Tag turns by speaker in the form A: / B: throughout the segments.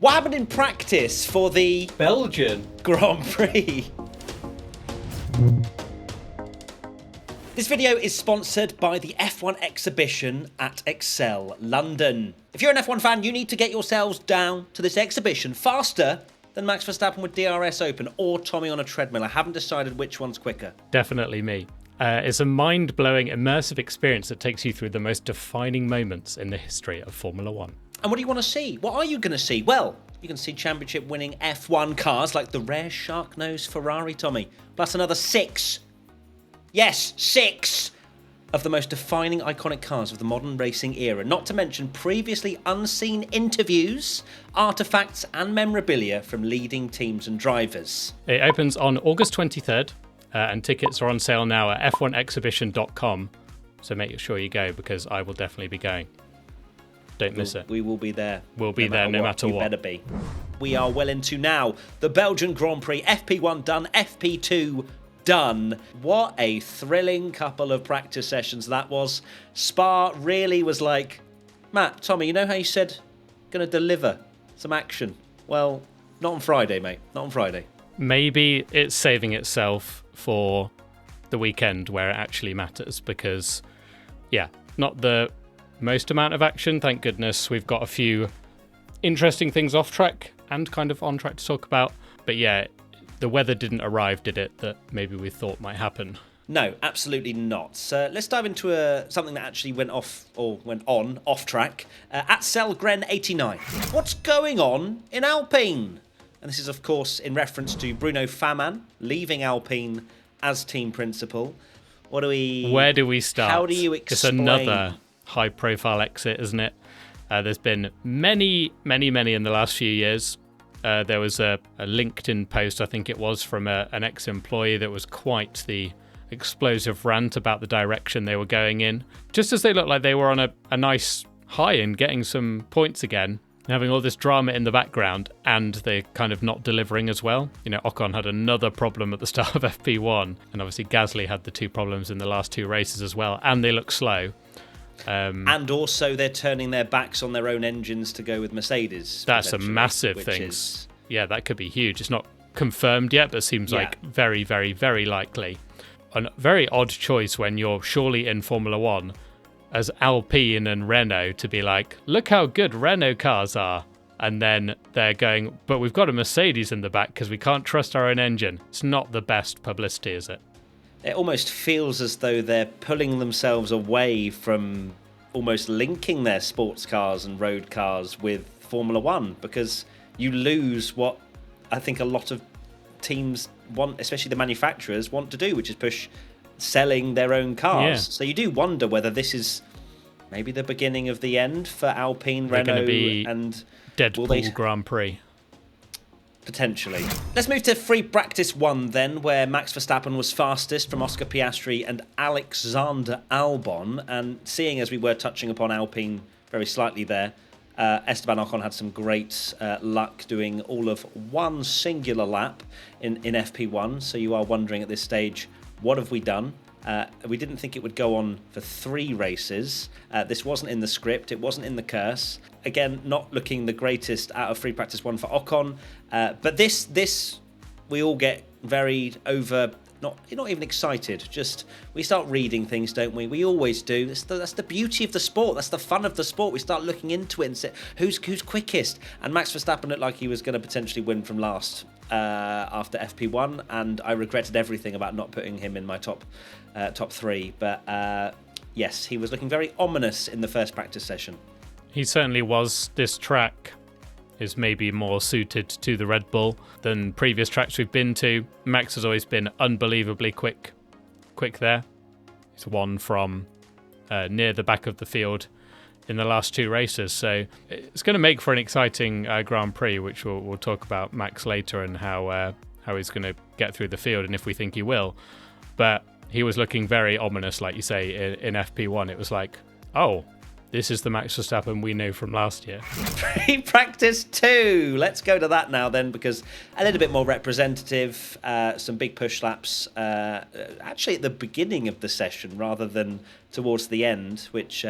A: What happened in practice for the
B: Belgian
A: Grand Prix? This video is sponsored by the F1 exhibition at Excel London. If you're an F1 fan, you need to get yourselves down to this exhibition faster than Max Verstappen with DRS open or Tommy on a treadmill. I haven't decided which one's quicker.
C: Definitely me. It's a mind-blowing, immersive experience that takes you through the most defining moments in the history of Formula One.
A: And what do you want to see? What are you going to see? Well, you can see championship-winning F1 cars like the rare shark-nosed Ferrari, Tommy, plus another 6 of the most defining iconic cars of the modern racing era, not to mention previously unseen interviews, artifacts and memorabilia from leading teams and drivers.
C: It opens on August 23rd, and tickets are on sale now at f1exhibition.com, so make sure you go because I will definitely be going. Don't miss it.
A: We will be there.
C: We'll be there no matter what.
A: You better be. We are well into now the Belgian Grand Prix. FP1 done, FP2 done. What a thrilling couple of practice sessions that was. Spa really was like, Matt, Tommy, you know how you said going to deliver some action? Well, not on Friday, mate. Not on Friday.
C: Maybe it's saving itself for the weekend where it actually matters because, yeah, not the most amount of action, thank goodness. We've got a few interesting things off track and kind of on track to talk about. But yeah, the weather didn't arrive, did it, that maybe we thought might happen?
A: No, absolutely not. So let's dive into something that actually went off track. At Selgren 89. What's going on in Alpine? And this is, of course, in reference to Bruno Faman leaving Alpine as team principal. Where do we start? How do you explain?
C: It's another high-profile exit, isn't it? There's been many in the last few years. There was a LinkedIn post, I think it was, from an ex-employee that was quite the explosive rant about the direction they were going in. Just as they looked like they were on a nice high and getting some points again, having all this drama in the background, and they're kind of not delivering as well. You know, Ocon had another problem at the start of FP1, and obviously Gasly had the 2 problems in the last 2 races as well, and they look slow.
A: And also they're turning their backs on their own engines to go with Mercedes.
C: That's a massive thing. Yeah, that could be huge. It's not confirmed yet, but seems like very, very, very likely. A very odd choice when you're surely in Formula One as Alpine and Renault to be like, look how good Renault cars are. And then they're going, but we've got a Mercedes in the back because we can't trust our own engine. It's not the best publicity, is it?
A: It almost feels as though they're pulling themselves away from almost linking their sports cars and road cars with Formula One, because you lose what I think a lot of teams want, especially the manufacturers, want to do, which is push selling their own cars. Yeah. So you do wonder whether this is maybe the beginning of the end for Alpine, Renault, and
C: Deadpool Grand Prix.
A: Potentially. Let's move to free practice 1 then, where Max Verstappen was fastest from Oscar Piastri and Alexander Albon. And seeing as we were touching upon Alpine very slightly there, Esteban Ocon had some great luck doing all of one singular lap in FP1. So you are wondering at this stage, what have we done? We didn't think it would go on for 3 races. This wasn't in the script. It wasn't in the curse. Again, not looking the greatest out of free practice 1 for Ocon. But this we all get very not even excited. Just we start reading things, don't we? We always do. That's the beauty of the sport. That's the fun of the sport. We start looking into it and say who's quickest. And Max Verstappen looked like he was going to potentially win from last after FP1, and I regretted everything about not putting him in my top 3. But yes, he was looking very ominous in the first practice session.
C: He certainly was. This track is maybe more suited to the Red Bull than previous tracks we've been to. Max has always been unbelievably quick there. He's won from near the back of the field in the last 2 races, so it's going to make for an exciting Grand Prix, which we'll talk about Max later and how he's going to get through the field and if we think he will. But he was looking very ominous, like you say, in FP1. It was like, oh, this is the Max Verstappen we know from last year.
A: Practice 2. Let's go to that now then, because a little bit more representative. Some big push laps actually at the beginning of the session rather than towards the end, which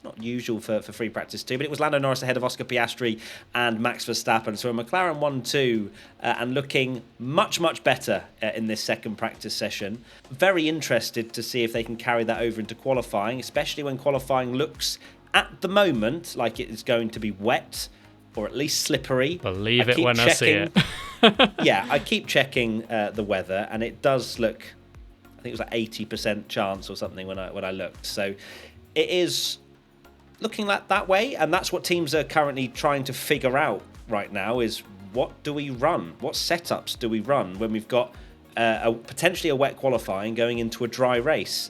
A: It's not usual for free practice 2, but it was Lando Norris ahead of Oscar Piastri and Max Verstappen. So a McLaren 1-2 and looking much, much better in this second practice session. Very interested to see if they can carry that over into qualifying, especially when qualifying looks, at the moment, like it is going to be wet or at least slippery.
C: Believe it when I see it.
A: Yeah, I keep checking the weather, and it does look, I think it was like 80% chance or something when I looked. So it is looking like that way, and that's what teams are currently trying to figure out right now is what do we run? What setups do we run when we've got potentially a wet qualifying going into a dry race?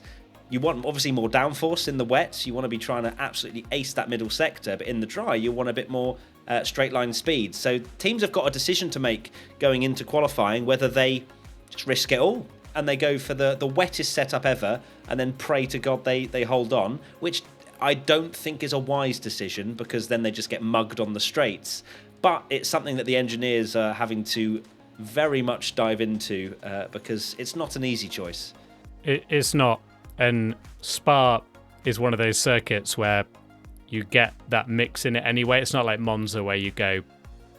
A: You want obviously more downforce in the wet. You want to be trying to absolutely ace that middle sector, but in the dry, you want a bit more straight line speed. So teams have got a decision to make going into qualifying, whether they just risk it all and they go for the wettest setup ever and then pray to God they hold on, which I don't think is a wise decision because then they just get mugged on the straights. But it's something that the engineers are having to very much dive into because it's not an easy choice.
C: It's not. And Spa is one of those circuits where you get that mix in it anyway. It's not like Monza where you go,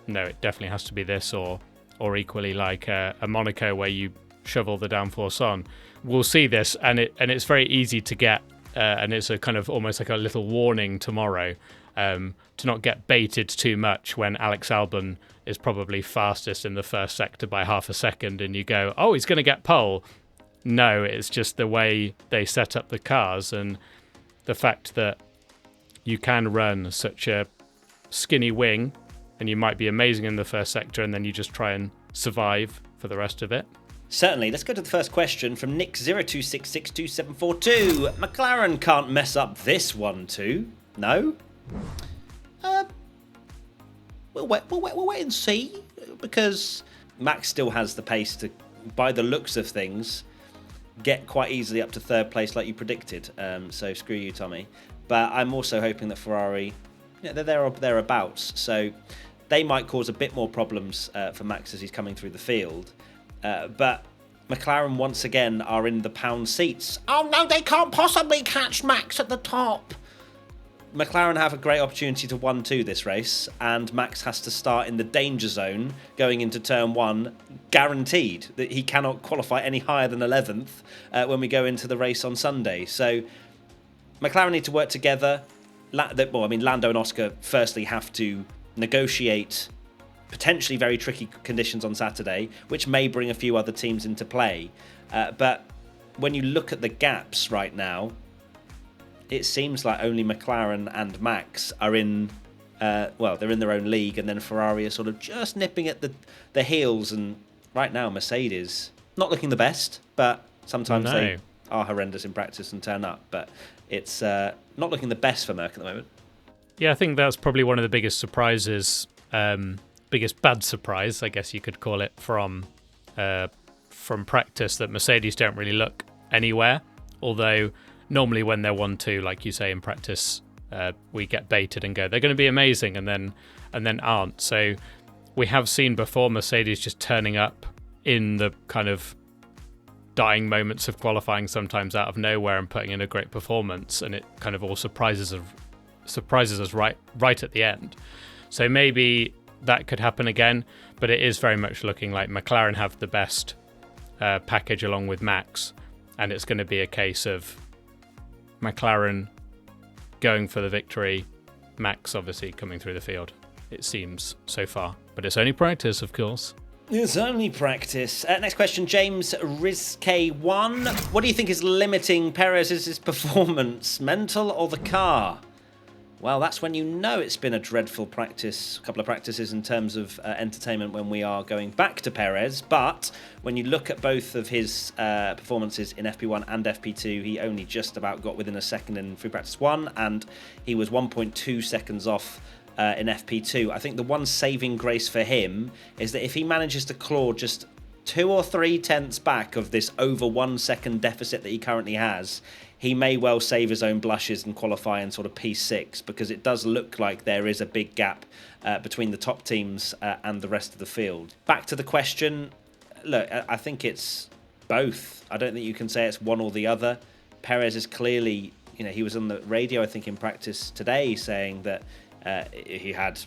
C: no, it definitely has to be this, or equally like a Monaco where you shovel the downforce on. We'll see this, and it's very easy to get, and it's a kind of almost like a little warning tomorrow to not get baited too much when Alex Albon is probably fastest in the first sector by half a second, and you go, oh, he's going to get pole. No, it's just the way they set up the cars and the fact that you can run such a skinny wing and you might be amazing in the first sector and then you just try and survive for the rest of it.
A: Certainly. Let's go to the first question from Nick02662742. McLaren can't mess up this 1-2. No? We'll wait and see because Max still has the pace to, by the looks of things, get quite easily up to third place like you predicted. So screw you, Tommy. But I'm also hoping that Ferrari, they're thereabouts. So they might cause a bit more problems for Max as he's coming through the field. But McLaren once again are in the pound seats. Oh no, they can't possibly catch Max at the top. McLaren have a great opportunity to 1-2 this race, and Max has to start in the danger zone going into turn 1, guaranteed that he cannot qualify any higher than 11th when we go into the race on Sunday. So McLaren need to work together. Lando and Oscar firstly have to negotiate potentially very tricky conditions on Saturday, which may bring a few other teams into play. But when you look at the gaps right now, it seems like only McLaren and Max are in, they're in their own league, and then Ferrari are sort of just nipping at the heels. And right now, Mercedes, not looking the best, but sometimes they are horrendous in practice and turn up. But it's not looking the best for Merck at the moment.
C: Yeah, I think that's probably one of the biggest surprises, biggest bad surprise, I guess you could call it, from practice, that Mercedes don't really look anywhere, although normally when they're 1-2, like you say, in practice, we get baited and go, they're going to be amazing, and then aren't. So we have seen before Mercedes just turning up in the kind of dying moments of qualifying, sometimes out of nowhere, and putting in a great performance, and it kind of all surprises us right at the end. So maybe that could happen again, but it is very much looking like McLaren have the best package along with Max, and it's going to be a case of McLaren going for the victory, Max obviously coming through the field, it seems so far. But it's only practice, of course.
A: It's only practice. Next question, James Rizk1. What do you think is limiting Perez's performance, mental or the car? Well, that's when you know it's been a dreadful couple of practices in terms of entertainment when we are going back to Perez. But when you look at both of his performances in FP1 and FP2, he only just about got within a second in free practice 1, and he was 1.2 seconds off in FP2. I think the one saving grace for him is that if he manages to claw just 2 or 3 tenths back of this over 1 second deficit that he currently has, he may well save his own blushes and qualify in sort of P6, because it does look like there is a big gap between the top teams and the rest of the field. Back to the question, look, I think it's both. I don't think you can say it's one or the other. Perez is clearly, he was on the radio, I think, in practice today, saying that he had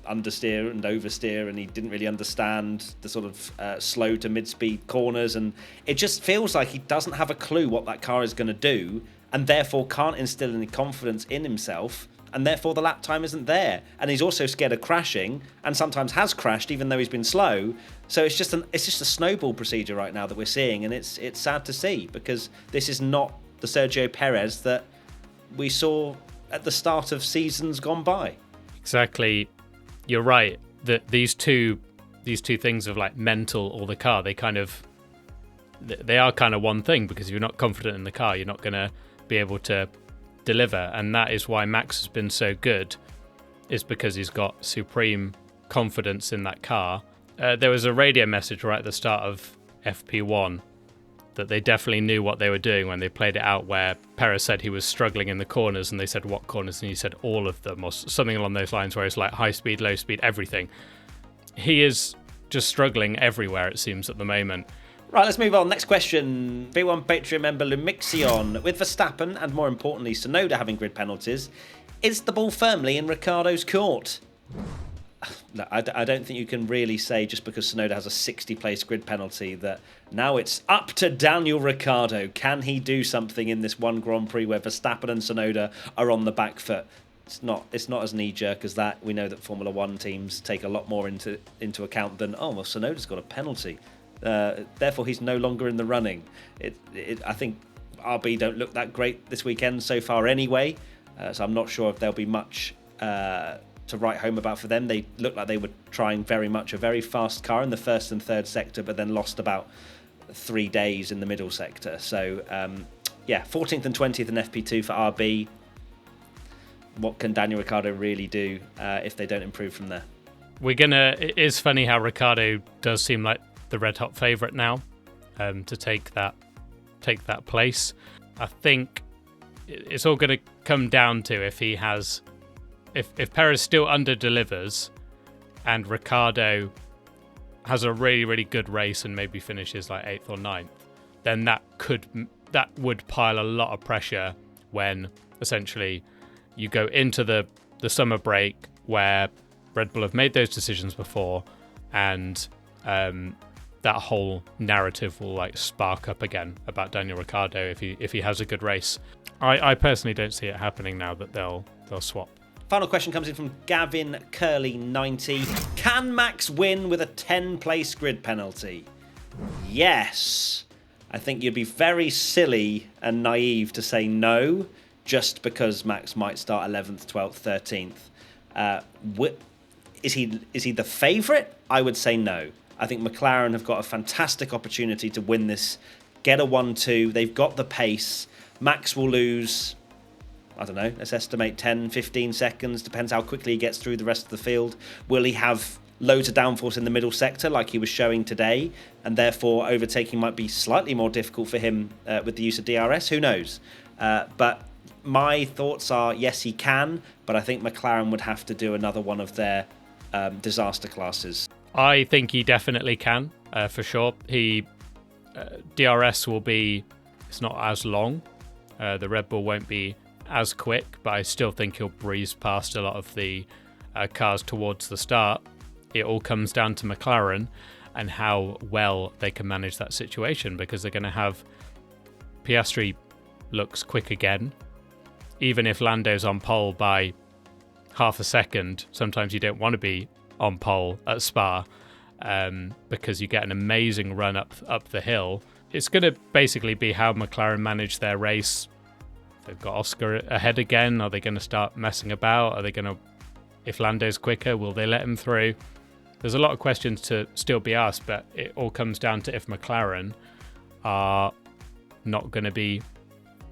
A: understeer and oversteer, and he didn't really understand the sort of slow to mid-speed corners, and it just feels like he doesn't have a clue what that car is going to do, and therefore can't instill any confidence in himself, and therefore the lap time isn't there. And he's also scared of crashing, and sometimes has crashed even though he's been slow. So it's just a snowball procedure right now that we're seeing, and it's sad to see, because this is not the Sergio Perez that we saw at the start of seasons gone by.
C: Exactly. You're right that these two things of like mental or the car, they are kind of one thing, because if you're not confident in the car, you're not going to be able to deliver. And that is why Max has been so good, is because he's got supreme confidence in that car. There was a radio message right at the start of FP1 that they definitely knew what they were doing when they played it out, where Perez said he was struggling in the corners, and they said what corners, and he said all of them, or something along those lines, where it's like high speed, low speed, everything. He is just struggling everywhere, it seems, at the moment.
A: Right, let's move on. Next question. V1 Patreon member Lumixion. With Verstappen and, more importantly, Tsunoda having grid penalties, is the ball firmly in Ricciardo's court? No, I don't think you can really say, just because Tsunoda has a 60-place grid penalty, that now it's up to Daniel Ricciardo. Can he do something in this one Grand Prix where Verstappen and Tsunoda are on the back foot? It's not as knee-jerk as that. We know that Formula One teams take a lot more into account than, Tsunoda's got a penalty, therefore he's no longer in the running. I think RB don't look that great this weekend so far anyway, so I'm not sure if there'll be much to write home about for them. They looked like they were trying very much a very fast car in the first and third sector, but then lost about 3 days in the middle sector. So 14th and 20th in FP2 for RB. What can Daniel Ricciardo really do if they don't improve from there? It
C: is funny how Ricciardo does seem like the red hot favourite now to take that place. I think it's all going to come down to if he has, if Perez still under delivers and Ricciardo has a really, really good race and maybe finishes like 8th or 9th, then that would pile a lot of pressure when essentially you go into the summer break where Red Bull have made those decisions before, and that whole narrative will like spark up again about Daniel Ricciardo if he has a good race. I personally don't see it happening now that they'll swap.
A: Final question comes in from Gavin Curley 90. Can Max win with a 10-place grid penalty? Yes. I think you'd be very silly and naive to say no, just because Max might start 11th, 12th, 13th. Is he the favourite? I would say no. I think McLaren have got a fantastic opportunity to win this, get a 1-2. They've got the pace. Max will lose, I don't know, let's estimate 10, 15 seconds. Depends how quickly he gets through the rest of the field. Will he have loads of downforce in the middle sector like he was showing today, and therefore overtaking might be slightly more difficult for him with the use of DRS? Who knows? But my thoughts are, yes, he can, but I think McLaren would have to do another one of their disaster classes.
C: I think he definitely can, for sure. DRS will be, it's not as long. The Red Bull won't be as quick, but I still think he'll breeze past a lot of the cars towards the start. It all comes down to McLaren and how well they can manage that situation, because they're going to have Piastri looks quick again. Even if Lando's on pole by half a second, sometimes you don't want to be on pole at Spa because you get an amazing run up the hill. It's going to basically be how McLaren manage their race. They've got Oscar ahead again. Are they going to start messing about? Are they going to, if Lando's quicker, will they let him through? There's a lot of questions to still be asked, but it all comes down to if McLaren are not going to be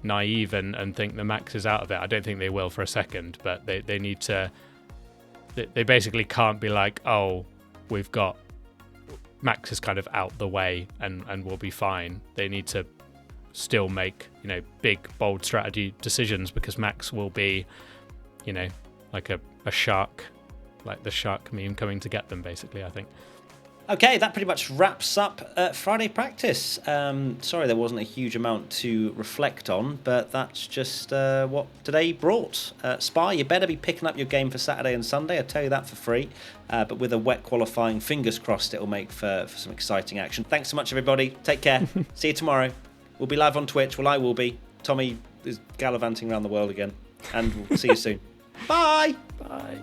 C: naive and think the Max is out of it. I don't think they will for a second, but they need to. They basically can't be like, oh, we've got Max is kind of out the way and we'll be fine. They need to still make, big, bold strategy decisions, because Max will be, like a shark, like the shark meme coming to get them, basically, I think.
A: Okay, that pretty much wraps up Friday practice. Sorry there wasn't a huge amount to reflect on, but that's just what today brought. Spa, you better be picking up your game for Saturday and Sunday, I'll tell you that for free. But with a wet qualifying, fingers crossed it'll make for some exciting action. Thanks so much, everybody. Take care. See you tomorrow. We'll be live on Twitch. Well, I will be. Tommy is gallivanting around the world again. And we'll see you soon. Bye!
C: Bye.